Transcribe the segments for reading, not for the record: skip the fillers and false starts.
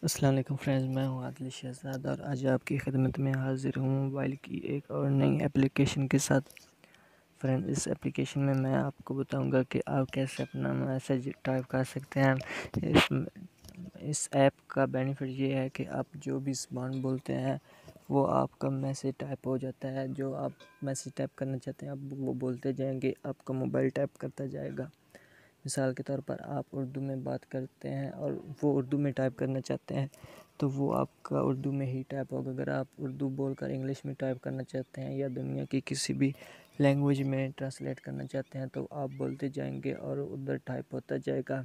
السلام علیکم فرینڈز، میں ہوں عادل شہزاد اور آج آپ کی خدمت میں حاضر ہوں موبائل کی ایک اور نئی اپلیکیشن کے ساتھ۔ فرینڈ، اس اپلیکیشن میں میں آپ کو بتاؤں گا کہ آپ کیسے اپنا میسیج ٹائپ کر سکتے ہیں۔ اس ایپ کا بینیفٹ یہ ہے کہ آپ جو بھی زبان بولتے ہیں وہ آپ کا میسیج ٹائپ ہو جاتا ہے۔ جو آپ میسیج ٹائپ کرنا چاہتے ہیں آپ وہ بولتے جائیں گے، آپ کا موبائل ٹائپ کرتا جائے گا۔ مثال کے طور پر آپ اردو میں بات کرتے ہیں اور وہ اردو میں ٹائپ کرنا چاہتے ہیں تو وہ آپ کا اردو میں ہی ٹائپ ہوگا۔ اگر آپ اردو بول کر انگلش میں ٹائپ کرنا چاہتے ہیں یا دنیا کی کسی بھی لینگویج میں ٹرانسلیٹ کرنا چاہتے ہیں تو آپ بولتے جائیں گے اور ادھر ٹائپ ہوتا جائے گا۔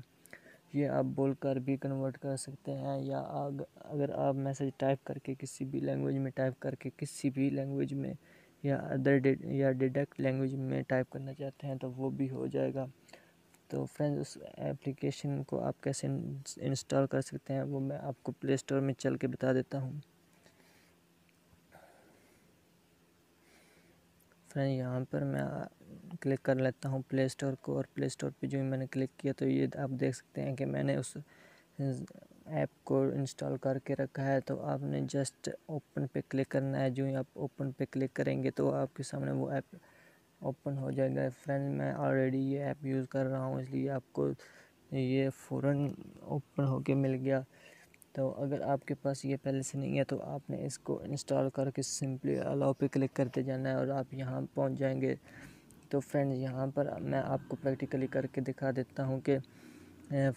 یہ آپ بول کر بھی کنورٹ کر سکتے ہیں، یا اگر آپ میسیج ٹائپ کر کے کسی بھی لینگویج میں ٹائپ کر کے کسی بھی لینگویج میں یا ڈیڈکٹ لینگویج میں ٹائپ کرنا چاہتے ہیں تو وہ بھی ہو جائے گا۔ تو فرینڈز، اس اپلیکیشن کو آپ کیسے انسٹال کر سکتے ہیں وہ میں آپ کو پلے اسٹور میں چل کے بتا دیتا ہوں۔ فرینڈ، یہاں پر میں کلک کر لیتا ہوں پلے اسٹور کو، اور پلے اسٹور پہ جو میں نے کلک کیا تو یہ آپ دیکھ سکتے ہیں کہ میں نے اس ایپ کو انسٹال کر کے رکھا ہے۔ تو آپ نے جسٹ اوپن پہ کلک کرنا ہے۔ جو ہی آپ اوپن پہ کلک کریں گے تو آپ کے سامنے وہ ایپ اوپن ہو جائے گا۔ فرینڈ، میں آلریڈی یہ ایپ یوز کر رہا ہوں، اس لیے آپ کو یہ فوراً اوپن ہو کے مل گیا۔ تو اگر آپ کے پاس یہ پہلے سے نہیں ہے تو آپ نے اس کو انسٹال کر کے سمپلی الاؤ پہ کلک کرتے جانا ہے اور آپ یہاں پہنچ جائیں گے۔ تو فرینڈ، یہاں پر میں آپ کو پریکٹیکلی کر کے دکھا دیتا ہوں کہ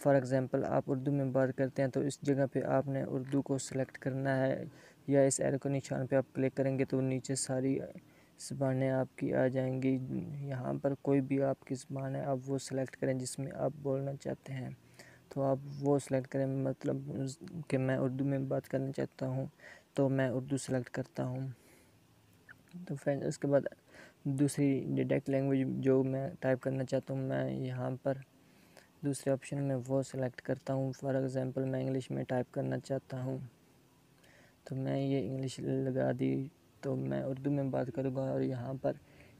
فار ایگزامپل آپ اردو میں بات کرتے ہیں تو اس جگہ پہ آپ نے اردو کو سلیکٹ کرنا ہے، یا اس ایرو کے نشان پہ آپ کلک کریں گے تو نیچے ساری زبانیں آپ کی آ جائیں گی۔ یہاں پر کوئی بھی آپ کی زبان ہے آپ وہ سلیکٹ کریں جس میں آپ بولنا چاہتے ہیں، تو آپ وہ سلیکٹ کریں۔ مطلب کہ میں اردو میں بات کرنا چاہتا ہوں تو میں اردو سلیکٹ کرتا ہوں۔ تو فرینڈ، اس کے بعد دوسری ڈیڈکٹ لینگویج جو میں ٹائپ کرنا چاہتا ہوں میں یہاں پر دوسرے آپشن میں وہ سلیکٹ کرتا ہوں۔ فار ایگزامپل میں انگلش میں ٹائپ کرنا چاہتا ہوں تو میں یہ انگلش لگا دی، تو میں اردو میں بات کروں گا اور یہاں پر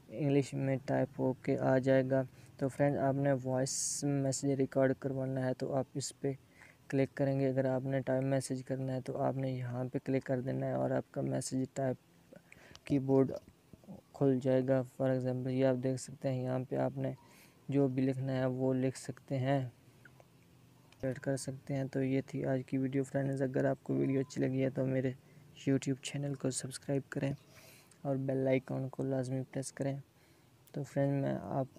انگلش میں ٹائپ ہو کے آ جائے گا۔ تو فرینڈ، آپ نے وائس میسیج ریکارڈ کروانا ہے تو آپ اس پہ کلک کریں گے۔ اگر آپ نے ٹائپ میسیج کرنا ہے تو آپ نے یہاں پہ کلک کر دینا ہے اور آپ کا میسیج ٹائپ کی بورڈ کھل جائے گا۔ فار ایگزامپل یہ آپ دیکھ سکتے ہیں، یہاں پہ آپ نے جو بھی لکھنا ہے وہ لکھ سکتے ہیں، ایڈ کر سکتے ہیں۔ تو یہ تھی آج کی ویڈیو فرینڈز۔ اگر آپ کو ویڈیو اچھی لگی ہے تو میرے یوٹیوب چینل کو سبسکرائب کریں اور بیل آئیکن کو لازمی پریس کریں۔ تو فرینڈ، میں آپ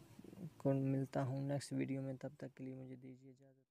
کو ملتا ہوں نیکسٹ ویڈیو میں، تب تک کے لیے مجھے دیجیے اجازت۔